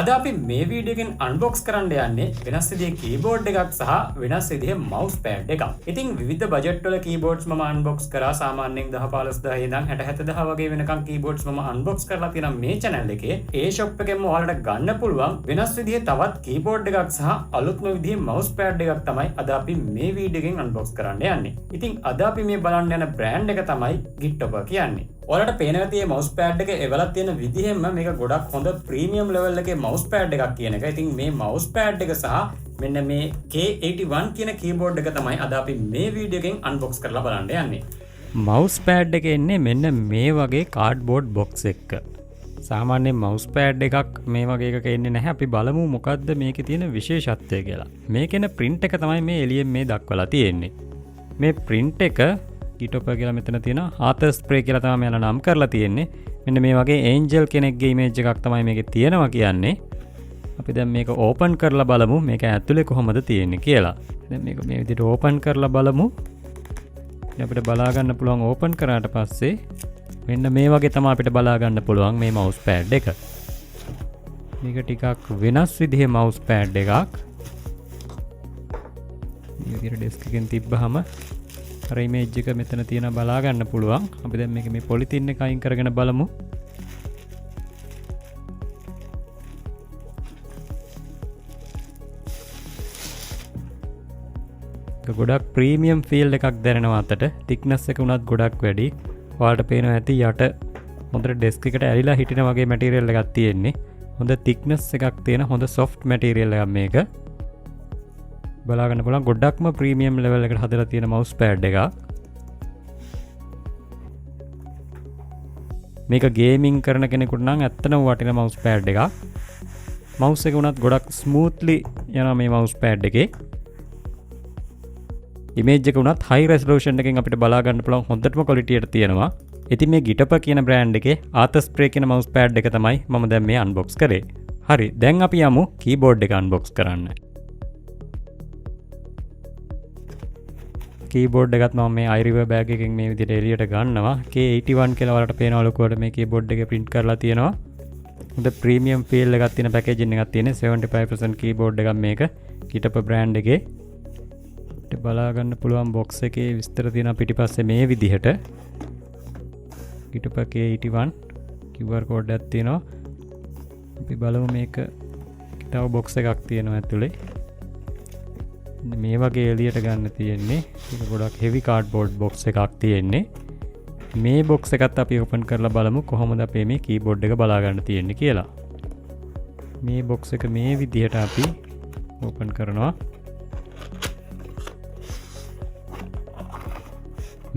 අද අපි මේ වීඩියෝ එකෙන් අන්බොක්ස් කරන්න යන්නේ වෙනස් විදිහේ කීබෝඩ් එකක් සහ වෙනස් විදිහේ මවුස් පෑඩ් එකක්. ඉතින් විවිධ බජට් වල කීබෝඩ්ස් මම අන්බොක්ස් කරා. සාමාන්‍යයෙන් 10-15000 ඉඳන් 60-70000 වගේ වෙනකන් කීබෝඩ්ස් මම අන්බොක්ස් කරලා තියෙනවා මේ channel එකේ. ඒ shop එකෙන්ම ඔයාලට ගන්න පුළුවන් වෙනස් විදිහේ තවත් කීබෝඩ් එකක් සහ අලුත්ම විදිහේ මවුස් පෑඩ් එකක් තමයි අද අපි මේ වීඩියෝ එකෙන් අන්බොක්ස් කරන්න යන්නේ. ඉතින් අද අපි මේ බලන්න යන බ්‍රෑන්ඩ් එක තමයි Gittopa කියන්නේ. ඔයාලට පේනවා තියෙන මවුස් පෑඩ් එක එවලක් තියෙන විදිහෙම මේක ගොඩක් හොඳ ප්‍රීමියම් ලෙවල් එකේ මවුස් පෑඩ් එකක් කියන එක. ඉතින් මේ මවුස් පෑඩ් එක සහ මෙන්න මේ K81 කියන කීබෝඩ් එක තමයි අද අපි මේ වීඩියෝ එකෙන් අන්බොක්ස් කරලා බලන්න යන්නේ. මවුස් පෑඩ් එක එන්නේ මෙන්න මේ වගේ කාඩ්බෝඩ් බොක්ස් එකක. සාමාන්‍යයෙන් මවුස් පෑඩ් එකක් මේ වගේ එකක එන්නේ නැහැ. අපි බලමු මොකද්ද මේකේ තියෙන විශේෂත්වය කියලා. මේකේන print එක තමයි මේ එළියෙන් මේ දක්වලා තියෙන්නේ. මේ print එක Gittopa කියලා මෙතන තියෙන ආතර් ස්ප්‍රේ කියලා තමයි මෙයාලා නම් කරලා තියෙන්නේ. මෙන්න මේ වගේ ඒන්ජල් කෙනෙක්ගේ ඉමේජ් එකක් තමයි මේකේ තියෙනවා කියන්නේ. අපි දැන් මේක ඕපන් කරලා බලමු මේක ඇතුලේ කොහොමද තියෙන්නේ කියලා. දැන් මේක මේ විදිහට ඕපන් කරලා බලමු. අපිට බලා ගන්න පුළුවන් ඕපන් කරාට පස්සේ මෙන්න මේ වගේ තමයි අපිට බලා ගන්න පුළුවන් මේ මවුස් පෑඩ් එක. මේක ටිකක් වෙනස් විදිහේ මවුස් පෑඩ් එකක්. මේ විදිහට ඩෙස්ක් එකෙන් තිබ්බහම අර ඉමේජ් එක මෙතන තියෙන බලා ගන්න පුළුවන්. අපි දැන් මේක මේ පොලිතින් එක අයින් කරගෙන බලමු. ගොඩක් ප්‍රීමියම් ෆීල් එකක් දැනෙනවා අතට. thickness එක උනත් ගොඩක් වැඩි. ඔයාලට පේනවා ඇති යට හොඳට ඩෙස්ක් එකට ඇලිලා හිටින වගේ මැටීරියල් එකක් තියෙන්නේ. හොඳ thickness එකක් තියෙන හොඳ soft මැටීරියල් එකක් මේක. බලා ගන්න පුළුවන් ගොඩක්ම ප්‍රීමියම් ලෙවල් එකට හදලා තියෙන මවුස් පෑඩ් එකක්. මේක ගේමින් කරන කෙනෙකුට නම් ඇත්තටම වටින මවුස් පෑඩ් එකක්. මවුස් එක උනත් ගොඩක් ස්මූත්ලි යනවා මේ මවුස් පෑඩ් එකේ. ඉමේජ් එක උනත් හයි රෙසලූෂන් එකෙන් අපිට බලා ගන්න පුළුවන් හොඳටම ක්වොලිටි එකට තියෙනවා. ඉතින් මේ Gittopa කියන බ්‍රෑන්ඩ් එකේ ආතර් ස්ප්‍රේ කියන මවුස් පෑඩ් එක තමයි මම දැන් මේ අන්බොක්ස් කරේ. හරි, දැන් අපි යමු කීබෝඩ් එක අන්බොක්ස් කරන්න. කීබෝඩ් එකත් මම මේ iRiver බෑග් එකෙන් මේ විදිහට එළියට ගන්නවා. K81 කියලා වලට පේනවා ලොකුවට මේ කීබෝඩ් එකේ print කරලා තියෙනවා. හොඳ ප්‍රීමියම් ෆීල් එකක් තියෙන පැකේජින් එකක් තියෙන 75% කීබෝඩ් එකක් මේක Gittopa බ්‍රෑන්ඩ් එකේ. බලා ගන්න පුළුවන් බොක්ස් එකේ විස්තර තියෙනවා පිටිපස්සේ මේ විදිහට. Gittopa K81 QR කෝඩ් එකක් තියෙනවා. අපි බලමු මේක තව බොක්ස් එකක් තියෙනවා ඇතුලේ. මේ වගේ එළියට ගන්න තියෙන්නේ. ඒක ගොඩක් හෙවි කාඩ්බෝඩ් බොක්ස් එකක් තියෙන්නේ. මේ බොක්ස් එකත් අපි ඕපන් කරලා බලමු කොහොමද අපේ මේ කීබෝඩ් එක බලා ගන්න තියෙන්නේ කියලා. මේ බොක්ස් එක මේ විදිහට අපි ඕපන් කරනවා.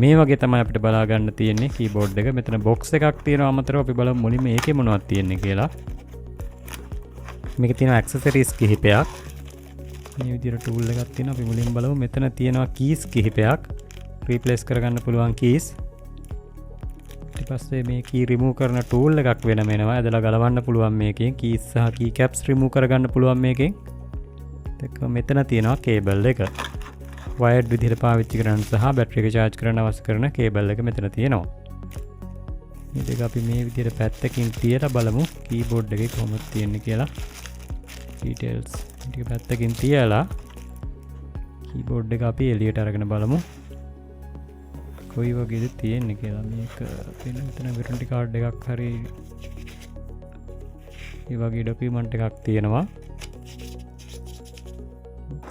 මේ වගේ තමයි අපිට බලා ගන්න තියෙන්නේ කීබෝඩ් එක. මෙතන බොක්ස් එකක් තියෙනවා අමතරව අපි බලමු මුලින්ම ඒකේ මොනවද තියෙන්නේ කියලා. මේකේ තියෙනවා ඇක්සසරිස් කිහිපයක්. මේ විදිහට ටූල් එකක් තියෙනවා. අපි මුලින්ම බලමු. මෙතන තියෙනවා කීස් කිහිපයක්. රීප්ලේස් කරගන්න පුළුවන් කීස්. ඊට පස්සේ මේ කී රිමූව් කරන ටූල් එකක් වෙනම එනවා. ඇදලා ගලවන්න පුළුවන් මේකෙන්. කීස් සහ කී කැප්ස් රිමූව් කරගන්න පුළුවන් මේකෙන්. මෙතන තියෙනවා කේබල් එක. වයර්ඩ් විදිහට පාවිච්චි කරන්න සහ බැටරි එක charge කරන්න අවශ්‍ය කරන කේබල් එක මෙතන තියෙනවා. මේ දෙක අපි මේ විදිහට පැත්තකින් තියලා බලමු කීබෝඩ් එකේ කොහොමද තියෙන්නේ කියලා. details ටික පැත්තකින් තියලා කීබෝඩ් එක අපි එළියට අරගෙන බලමු. කොයි වගේද තියෙන්නේ කියලා. මේක වෙන මෙතන warranty card එකක් හරි මේ වගේ ડોකියුමන්ට් එකක් තියෙනවා.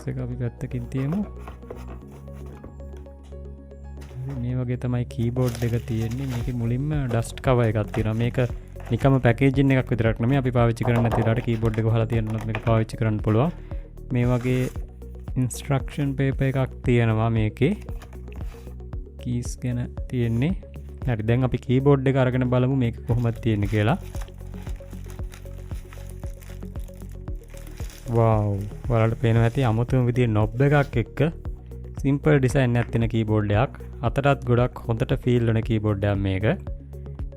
ඒක අපි පැත්තකින් තියමු. මේ වගේ තමයි කීබෝඩ් එක තියෙන්නේ. මේකේ මුලින්ම ඩස්ට් කවර් එකක් තියෙනවා. මේක නිකම්ම පැකේජින් එකක් විතරක් නෙමෙයි අපි පාවිච්චි කරන්න නැති වෙලාවට කීබෝඩ් එක වහලා තියනොත් මේක පාවිච්චි කරන්න පුළුවන්. මේ වගේ ඉන්ස්ට්‍රක්ෂන් පේපර් එකක් තියෙනවා මේකේ. කීස් ගැන තියෙන්නේ. හරි, දැන් අපි කීබෝඩ් එක අරගෙන බලමු මේක කොහොමද තියෙන්නේ කියලා. වව්, ඔයාලට පේනවා ඇති අමුතුම විදිහේ නොබ් එකක් එක්ක සිම්පල් ඩිසයින් එකක් තියෙන කීබෝඩ් එකක්. අතටත් ගොඩක් හොඳට ෆීල් වෙන කීබෝඩ් එකක් මේක.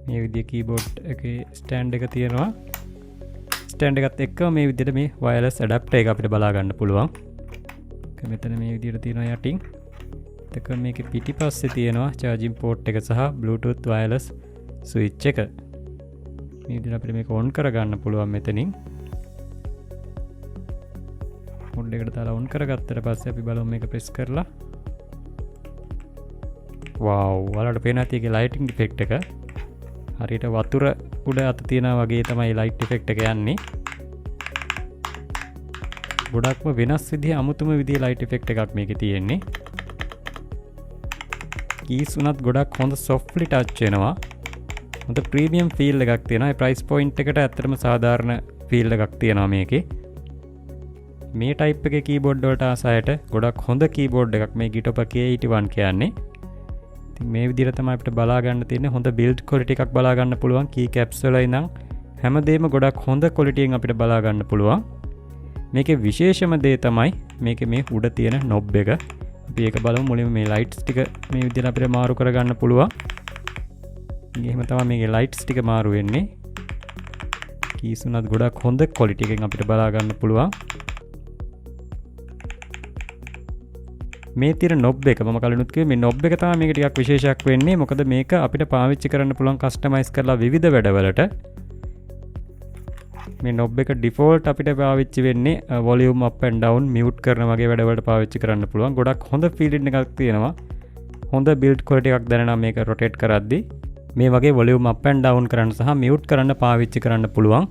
මේ විදිහේ කීබෝඩ් එකේ ස්ටෑන්ඩ් එක තියෙනවා. ස්ටෑන්ඩ් එකත් එක්ක මේ විදිහට මේ වයර්ලස් ඇඩැප්ටර් එක අපිට බලා ගන්න පුළුවන්. ඒක මෙතන මේ විදිහට තියෙනවා යටින්. ඒක මේකේ පිටිපස්සේ තියෙනවා charging port එක සහ Bluetooth wireless switch එක. මේ විදිහට අපිට මේක on කරගන්න පුළුවන් මෙතනින්. මොඩ් එකට දාලා ඔන් කරගත්තට පස්සේ අපි බලමු මේක ප්‍රෙස් කරලා. වව් ඔයාලට පේනවා තියෙන්නේ ලයිටින් ඉෆෙක්ට් එක. හරියට වතුර උඩ අත තියනවා වගේ තමයි ලයිට් ඉෆෙක්ට් එක යන්නේ. ගොඩක්ම වෙනස් විදිහේ අමුතුම විදිහේ ලයිට් ඉෆෙක්ට් එකක් මේකේ තියෙන්නේ. කීස් උනත් ගොඩක් හොඳ සොෆ්ට්ලි ටච් වෙනවා. හොඳ ප්‍රීමියම් ෆීල් එකක් තියෙනවා. ඒ ප්‍රයිස් පොයින්ට් එකට ඇත්තටම සාධාරණ ෆීල් එකක් තියෙනවා මේකේ. මේ ටයිප් එකේ කීබෝඩ් වලට ආසයට ගොඩක් හොඳ කීබෝඩ් එකක් මේ Gitopa K81 කියන්නේ. ඉතින් මේ විදිහට තමයි අපිට බලා ගන්න තියෙන්නේ. හොඳ බිල්ඩ් ක්වොලිටි එකක් බලා ගන්න පුළුවන්. කී කැප්ස් වල ඉඳන් හැමදේම ගොඩක් හොඳ ක්වොලිටියෙන් අපිට බලා ගන්න පුළුවන්. මේකේ විශේෂම දේ තමයි මේකේ මේ උඩ තියෙන නොබ් එක. අපි ඒක බලමු. මුලින්ම මේ ලයිට්ස් ටික මේ විදිහට අපිට මාරු කරගන්න පුළුවන්. එහෙම තමයි මේකේ ලයිට්ස් ටික මාරු වෙන්නේ. කීස් උනත් ගොඩක් හොඳ ක්වොලිටි එකකින් අපිට බලා ගන්න පුළුවන්. මේ තියෙන නොබ් එක මම කලිනුත් කිව්වේ මේ නොබ් එක තමයි මේක ටිකක් විශේෂයක් වෙන්නේ. මොකද මේක අපිට පාවිච්චි කරන්න පුළුවන් කස්ටමයිස් කරලා විවිධ වැඩවලට. මේ නොබ් එක ඩිෆෝල්ට් අපිට පාවිච්චි වෙන්නේ volume up and down mute කරන වගේ වැඩවලට පාවිච්චි කරන්න පුළුවන්. ගොඩක් හොඳ ෆීලින් එකක් තියෙනවා. හොඳ බිල්ඩ් ක්වොලිටි එකක් දැනෙනවා මේක රොටේට් කරද්දී. මේ වගේ වොලියුම් අප් ඇන්ඩ් ඩවුන් කරන්න සහ මියුට් කරන්න පාවිච්චි කරන්න පුළුවන්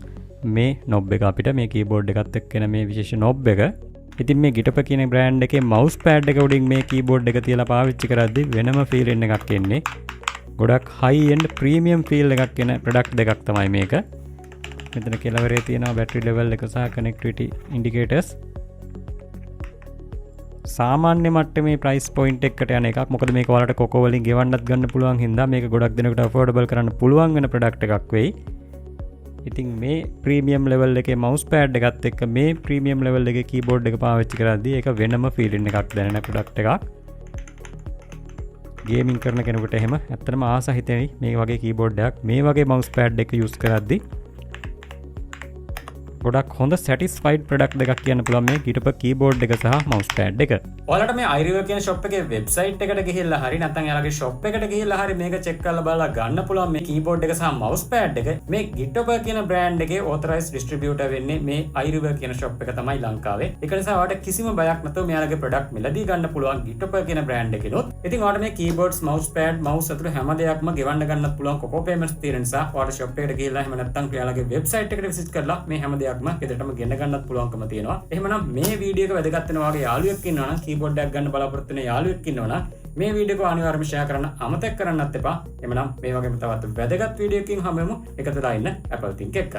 මේ නොබ් එක අපිට මේ කීබෝඩ් එකත් එක්ක එන මේ විශේෂ නොබ් එක. ඉතින් මේ Gitopa කියන බ්‍රෑන්ඩ් එකේ මවුස් පෑඩ් එක උඩින් මේ කීබෝඩ් එක තියලා පාවිච්චි කරද්දී වෙනම ෆීලින් එකක් එන්නේ. ගොඩක් හයි එන්ඩ් ප්‍රීමියම් ෆීල් එකක් එන ප්‍රොඩක්ට් දෙකක් තමයි මේක. මෙතන කෙළවරේ තියෙනවා බැටරි ලෙවල් එක සහ කනෙක්ටිවිටි ඉන්ඩිකේටර්ස්. සාමාන්‍ය මට්ටමේ ප්‍රයිස් පොයින්ට් එකකට යන එකක්. මොකද මේක ඔයාලට කොකෝ වලින් ගෙවන්නත් ගන්න පුළුවන් හින්දා මේක ගොඩක් දෙනෙකුට අෆෝඩබල් කරන්න පුළුවන් වෙන ප්‍රොඩක්ට් එකක් වෙයි. ඉතින් මේ ප්‍රීමියම් ලෙවල් එකේ මවුස් පෑඩ් එකත් එක්ක මේ ප්‍රීමියම් ලෙවල් එකේ කීබෝඩ් එක පාවිච්චි කරද්දී ඒක වෙනම ෆීලින් එකක් දැනෙන ප්‍රොඩක්ට් එකක්. ගේමින් කරන කෙනෙකුට එහෙම ඇත්තටම ආස හිතෙයි මේ වගේ කීබෝඩ් එකක් මේ වගේ මවුස් පෑඩ් එක යූස් කරද්දී ගොඩක් හොඳ සැටිස්ෆයිඩ් ප්‍රොඩක්ට් දෙකක් කියන්න පුළුවන් මේ Gitopa කීබෝඩ් එක සහ මවුස් පෑඩ් එක. ඔයාලට මේ iRiver කියන shop එකේ website එකට ගිහිල්ලා හරි නැත්නම් එයාලගේ shop එකට ගිහිල්ලා හරි මේක check කරලා බලලා ගන්න පුළුවන් මේ keyboard එක සහ mouse pad එක. මේ Gitopa කියන brand එකේ authorized distributor වෙන්නේ මේ iRiver කියන shop එක තමයි ලංකාවේ. ඒක නිසා ඔයාලට කිසිම බයක් නැතුව මෙයාලගේ product මිලදී ගන්න පුළුවන් Gitopa කියන brand එකේනොත්. ඉතින් ඔයාලට මේ keyboards, mouse pad, mouse අතර හැම දෙයක්ම ගෙවන්න ගන්නත් පුළුවන් කොකෝ payments තියෙන නිසා ඔයාලට shop එකට ගිහිල්ලා එහෙම නැත්නම් එයාලගේ website එකට visit කරලා මේ හැම දෙයක්ම ගෙදරටම ගෙන ගන්නත් පුළුවන්කම තියෙනවා. එහෙමනම් මේ වීඩියෝ එක වැදගත් වෙනවා වගේ යාළුවෙක් ඉන්නවා නම් keyboard එකක් ගන්න බලාපොරොත්තු වෙන යාළුවෙක් ඉන්නවා නම් මේ වීඩියෝ එක අනිවාර්යයෙන්ම share කරන්න අමතක කරන්නත් එපා. එහෙමනම් මේ වගේම තවත් වැදගත් වීඩියෝ එකකින් හමු වෙමු. එකතු වෙලා ඉන්න Apple Think එක්ක.